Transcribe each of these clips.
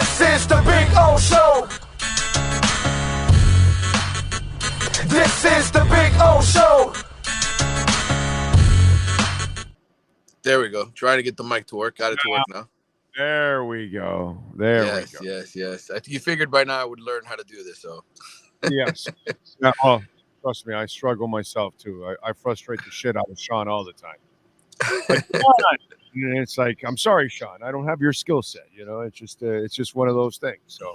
This is the Big O Show. This is the Big O Show. There we go. Trying to get the mic to work. Got it to work now. There we go. There we go. Yes. You figured by now I would learn how to do this, so. Yes. Now, oh, trust me, I struggle myself too. I frustrate the shit out of Sean all the time. Like, come on. And it's like, I'm sorry, Sean, I don't have your skill set. You know, it's just one of those things. So,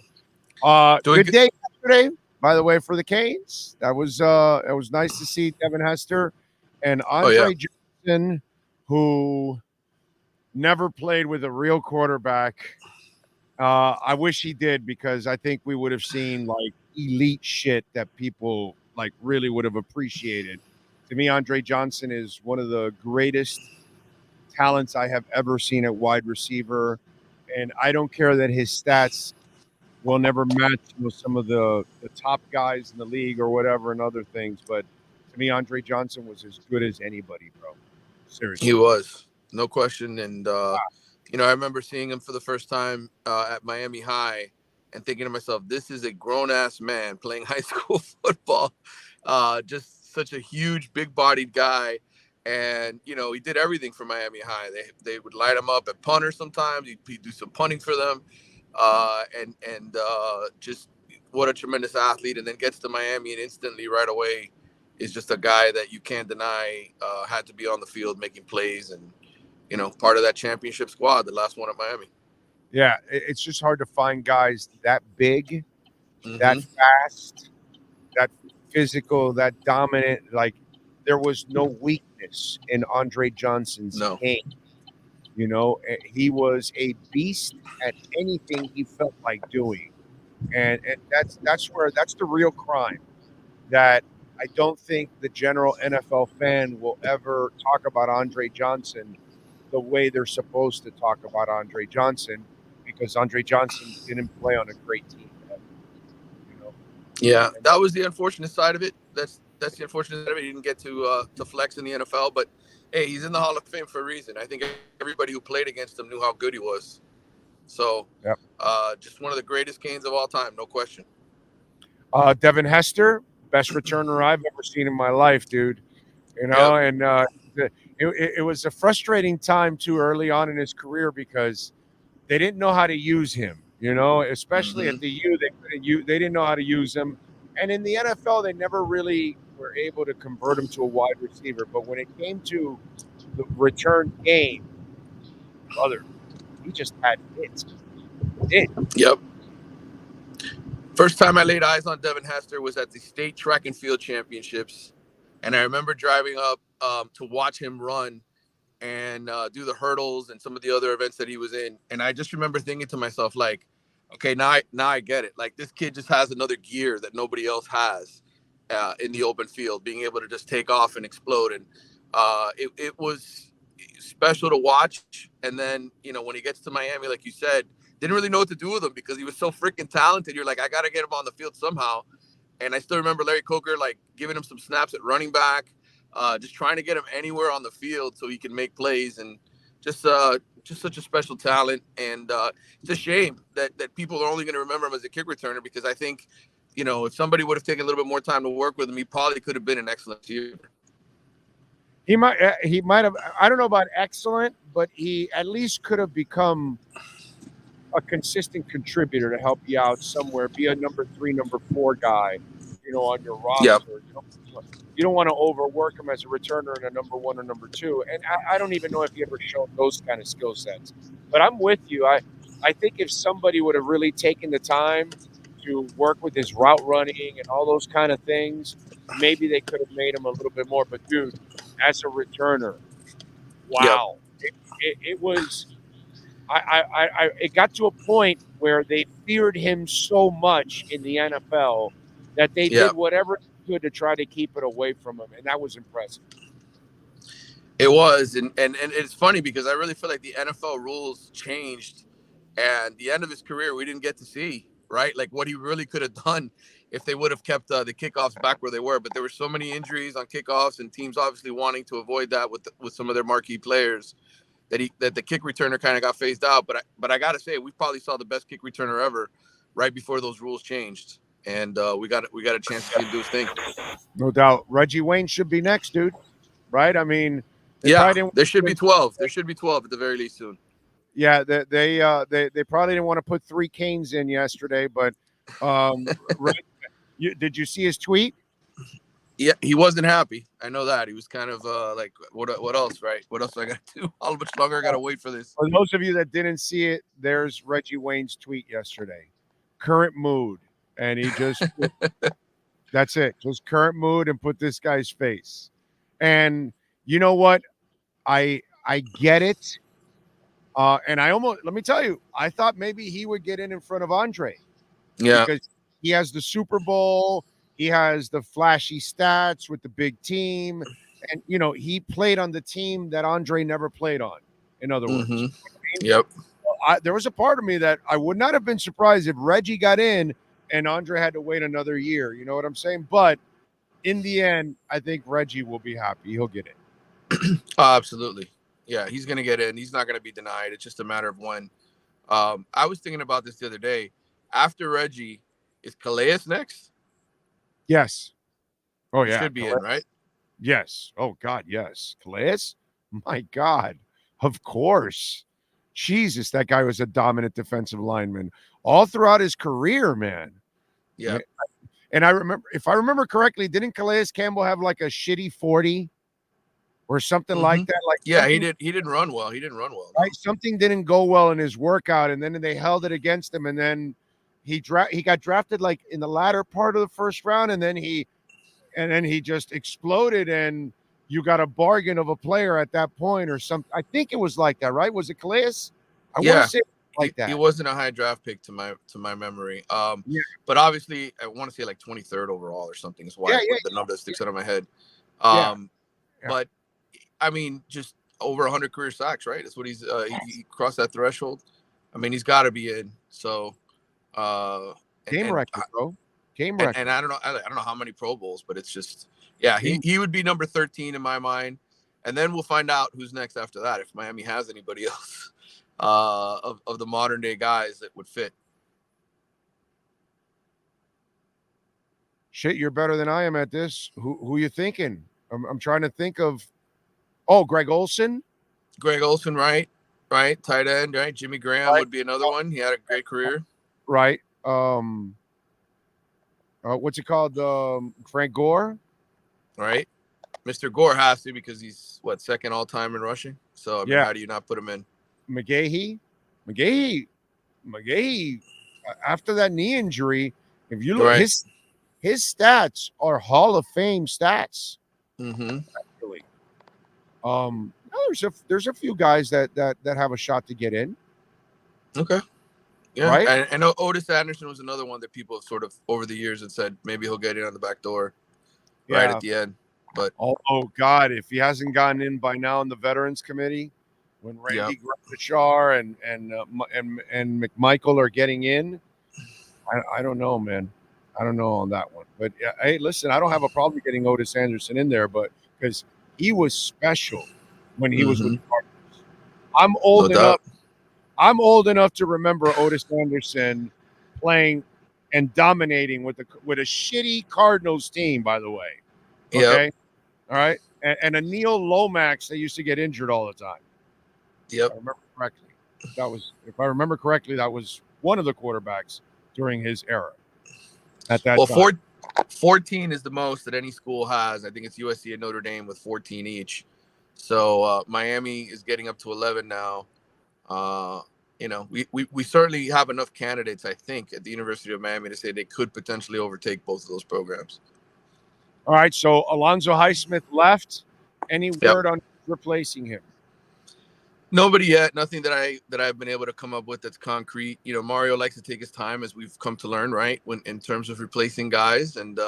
good day yesterday, by the way, for the Canes. It was nice to see Devin Hester and Andre Johnson, who never played with a real quarterback. I wish he did, because I think we would have seen like elite shit that people like really would have appreciated. To me, Andre Johnson is one of the greatest talents I have ever seen at wide receiver, and I don't care that his stats will never match some of the top guys in the league or whatever and other things, but to me, Andre Johnson was as good as anybody, bro. Seriously, he was, no question. And you know, I remember seeing him for the first time at Miami High and thinking to myself, this is a grown-ass man playing high school football. Just such a huge, big-bodied guy. And, you know, he did everything for Miami High. They would light him up at punter sometimes. He'd do some punting for them. And just what a tremendous athlete. And then gets to Miami and instantly right away is just a guy that you can't deny had to be on the field making plays and, you know, part of that championship squad, the last one at Miami. Yeah, it's just hard to find guys that big, that fast, that physical, that dominant. Like, there was no weakness in Andre Johnson's game. You know, he was a beast at anything he felt like doing, and that's the real crime that I don't think the general NFL fan will ever talk about Andre Johnson the way they're supposed to talk about Andre Johnson, because Andre Johnson didn't play on a great team ever, you know? Yeah, that was the unfortunate side of it. That's the unfortunate side of it. He didn't get to flex in the NFL, but hey, he's in the Hall of Fame for a reason. I think everybody who played against him knew how good he was. So, just one of the greatest Canes of all time, no question. Devin Hester, best returner I've ever seen in my life, dude. You know, and it was a frustrating time too early on in his career because they didn't know how to use him. You know, especially at the U, they didn't know how to use him, and in the NFL, they never really were able to convert him to a wide receiver. But when it came to the return game, brother, he just had hits. Yep. First time I laid eyes on Devin Hester was at the state track and field championships. And I remember driving up to watch him run and do the hurdles and some of the other events that he was in. And I just remember thinking to myself, like, okay, now I get it. Like, this kid just has another gear that nobody else has in the open field, being able to just take off and explode. And it was special to watch. And then, you know, when he gets to Miami, like you said, didn't really know what to do with him because he was so freaking talented. You're like, I got to get him on the field somehow. And I still remember Larry Coker, like, giving him some snaps at running back, just trying to get him anywhere on the field so he can make plays. And just such a special talent. And it's a shame that people are only going to remember him as a kick returner, because I think, you know, if somebody would have taken a little bit more time to work with him, he probably could have been an excellent receiver. He might have, I don't know about excellent, but he at least could have become a consistent contributor to help you out somewhere, be a number 3, number 4 guy, you know, on your roster. Yep. You don't want to overwork him as a returner in a number 1 or number 2. And I don't even know if he ever showed those kind of skill sets. But I'm with you. I think if somebody would have really taken the time to work with his route running and all those kind of things, maybe they could have made him a little bit more. But, dude, as a returner, wow. Yep. It was... it got to a point where they feared him so much in the NFL that they did whatever they could to try to keep it away from him, and that was impressive. It was, and it's funny because I really feel like the NFL rules changed, and the end of his career we didn't get to see, right? Like what he really could have done if they would have kept the kickoffs back where they were. But there were so many injuries on kickoffs, and teams obviously wanting to avoid that with some of their marquee players, that the kick returner kind of got phased out. But I got to say, we probably saw the best kick returner ever right before those rules changed, and we got a chance to see him do his thing. No doubt. Reggie Wayne should be next, dude. Right? I mean, there should be 12. There should be 12 at the very least soon. Yeah, they probably didn't want to put 3 Canes in yesterday, but did you see his tweet? Yeah, he wasn't happy. I know that. He was kind of like, what else, right? What else do I got to do? How much longer I got to wait for this? For those of you that didn't see it, there's Reggie Wayne's tweet yesterday. Current mood. And he just, that's it. Just current mood and put this guy's face. And you know what? I get it. And let me tell you, I thought maybe he would get in front of Andre. Yeah. Because he has the Super Bowl. He has the flashy stats with the big team. And, he played on the team that Andre never played on, in other words. Mm-hmm. Yep. There was a part of me that I would not have been surprised if Reggie got in and Andre had to wait another year. You know what I'm saying? But in the end, I think Reggie will be happy. He'll get in. Absolutely. Yeah, he's going to get in. He's not going to be denied. It's just a matter of when. I was thinking about this the other day. After Reggie, is Calais next? Yes. Oh, yeah. He should be in, right? Yes. Oh, God, yes. Calais? My God. Of course. Jesus, that guy was a dominant defensive lineman all throughout his career, man. Yeah. And if I remember correctly, didn't Calais Campbell have like a shitty 40 or something like that? Like, yeah, he didn't run well. He didn't run well. Right? Something didn't go well in his workout, and then they held it against him, and then he got drafted like in the latter part of the first round, and then he just exploded, and you got a bargain of a player at that point or something. I think it was like that, right? Was it Calais? I want to say like that. He wasn't a high draft pick to my memory. But obviously I want to say like 23rd overall or something is why the number that sticks out of my head. But I mean, just over 100 career sacks, right? That's what he crossed that threshold. I mean, he's got to be in. So game record, bro. Game record. And I don't know how many Pro Bowls, but it's just he would be number 13 in my mind. And then we'll find out who's next after that if Miami has anybody else of the modern day guys that would fit. Shit, you're better than I am at this. Who you thinking? I'm trying to think of. Oh, Greg Olsen. Greg Olsen, right? Tight end, right? Jimmy Graham would be another one. He had a great career. Right. What's it called? Frank Gore. Right. Mr. Gore has to because he's second all time in rushing. So how do you not put him in? McGahee. After that knee injury, if you look, his stats are Hall of Fame stats. Mm-hmm. Actually. There's a few guys that have a shot to get in. Okay. Yeah. Right. I know Otis Anderson was another one that people have sort of over the years had said maybe he'll get in on the back door right at the end. But oh God, if he hasn't gotten in by now in the Veterans Committee, when Randy Gradishar and McMichael are getting in, I don't know, man. I don't know on that one. But hey, listen, I don't have a problem getting Otis Anderson in there, but because he was special when he was with the Cardinals. I'm old enough to remember Otis Anderson playing and dominating with a shitty Cardinals team, by the way. Okay. Yep. All right. And a Neil Lomax that used to get injured all the time. Yep. If I remember correctly. If I remember correctly, that was one of the quarterbacks during his era. At that time. 14 is the most that any school has. I think it's USC and Notre Dame with 14 each. So Miami is getting up to 11 now. We certainly have enough candidates, I think, at the University of Miami to say they could potentially overtake both of those programs. All right, so Alonzo Highsmith left. Any word on replacing him? Nobody yet. Nothing that I've been able to come up with that's concrete. Mario likes to take his time, as we've come to learn, right? In terms of replacing guys, and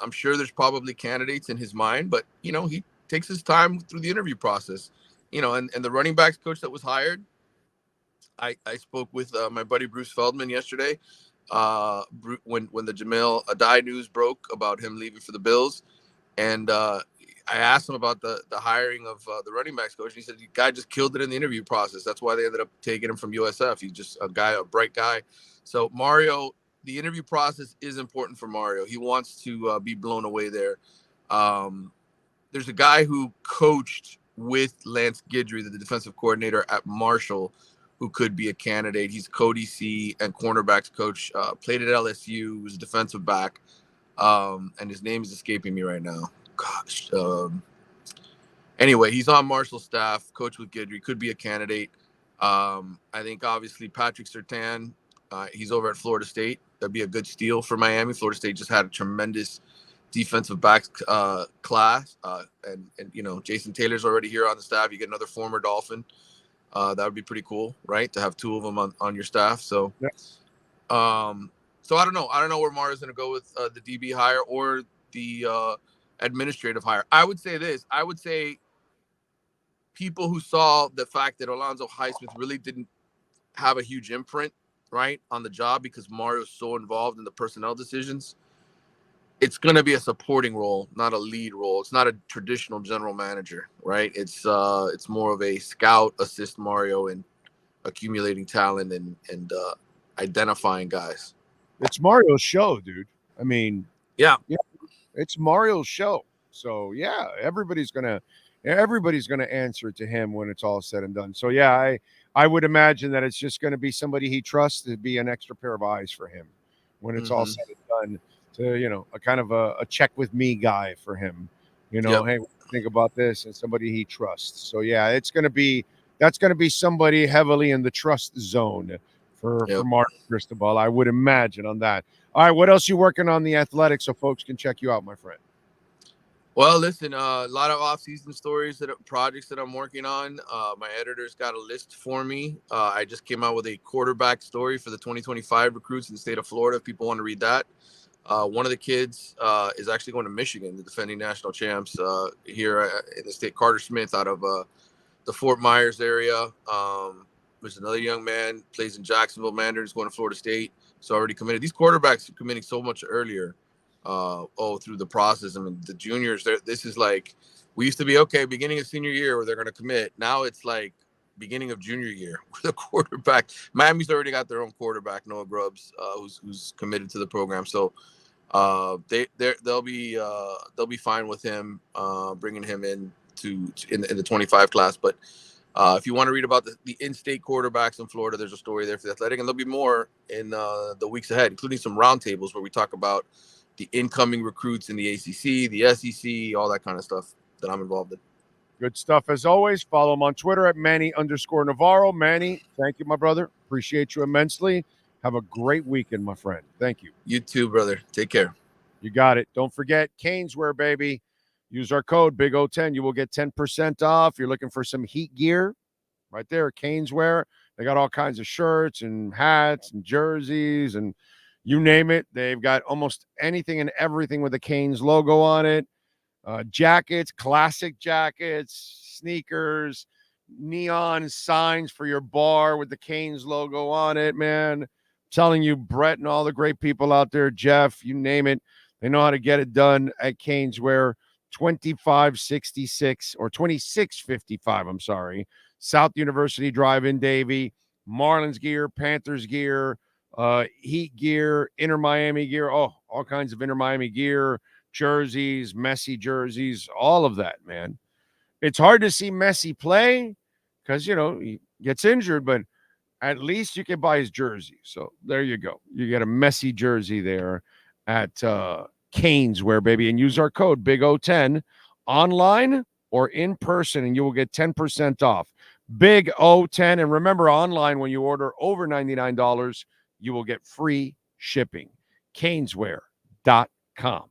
I'm sure there's probably candidates in his mind, but he takes his time through the interview process. And the running backs coach that was hired, I spoke with my buddy Bruce Feldman yesterday. When the Jamil Adai news broke about him leaving for the Bills, and I I asked him about the hiring of the running backs coach. And he said the guy just killed it in the interview process. That's why they ended up taking him from USF. He's just a bright guy. So Mario, the interview process is important for Mario. He wants to be blown away there. There's a guy who coached with Lance Guidry, the defensive coordinator at Marshall, who could be a candidate. He's Cody C and cornerbacks coach, played at LSU, was a defensive back. And his name is escaping me right now. Gosh. Anyway, he's on Marshall's staff, coach with Guidry, could be a candidate. I think obviously Patrick Surtain, he's over at Florida State. That'd be a good steal for Miami. Florida State just had a tremendous defensive backs class. And you know, Jason Taylor's already here on the staff. You get another former Dolphin. That would be pretty cool, right? To have two of them on your staff. So, yes. So I don't know. I don't know where Mario's going to go with the DB hire or the administrative hire. I would say this. I would say people who saw the fact that Alonzo Highsmith really didn't have a huge imprint, right, on the job because Mario's so involved in the personnel decisions, it's going to be a supporting role, not a lead role. It's not a traditional general manager, right? It's more of a scout, assist Mario in accumulating talent and identifying guys. It's Mario's show, dude. I mean, yeah, it's Mario's show. So yeah, everybody's gonna answer to him when it's all said and done. So yeah, I would imagine that it's just going to be somebody he trusts to be an extra pair of eyes for him when it's all said and done. To, you know, a kind of a check with me guy for him. You know, hey, think about this, and somebody he trusts. So yeah, that's going to be somebody heavily in the trust zone for Mark Cristobal, I would imagine on that. All right, what else you working on the Athletics so folks can check you out, my friend? Well, listen, a lot of off-season stories, projects that I'm working on. My editor's got a list for me. I just came out with a quarterback story for the 2025 recruits in the state of Florida, if people want to read that. One of the kids is actually going to Michigan, the defending national champs here in the state. Carter Smith out of the Fort Myers area. There's another young man, plays in Jacksonville Mandarins, going to Florida State. So already committed. These quarterbacks are committing so much earlier through the process. I mean, the juniors, this is like, we used to be, okay, beginning of senior year where they're going to commit. Now it's like beginning of junior year with a quarterback. Miami's already got their own quarterback, Noah Grubbs, who's committed to the program. So they'll be fine with him bringing him in in the 25 class. But if you want to read about the in-state quarterbacks in Florida, there's a story there for the Athletic, and there'll be more in the weeks ahead, including some roundtables where we talk about the incoming recruits in the ACC, the SEC, all that kind of stuff that I'm involved in. Good stuff as always. Follow him on Twitter at Manny_Navarro. Manny, thank you, my brother. Appreciate you immensely. Have a great weekend, my friend. Thank you. You too, brother. Take care. You got it. Don't forget Caneswear, baby. Use our code BIG010. You will get 10% off. You're looking for some heat gear right there. Caneswear. They got all kinds of shirts and hats and jerseys and you name it. They've got almost anything and everything with the Canes logo on it. Jackets, classic jackets, sneakers, neon signs for your bar with the Canes logo on it, man. I'm telling you, Brett and all the great people out there, Jeff, you name it. They know how to get it done at Caneswear. 2566 or 2655, I'm sorry. South University Drive in Davie. Marlins gear, Panthers gear, Heat gear, Inter Miami gear, all kinds of Inter Miami gear, jerseys, Messi jerseys, all of that, man. It's hard to see Messi play because, you know, he gets injured, but at least you can buy his jersey. So there you go. You get a Messi jersey there at Caneswear, baby, and use our code BIG010 online or in person, and you will get 10% off. BIG010, and remember, online when you order over $99, you will get free shipping. Caneswear.com.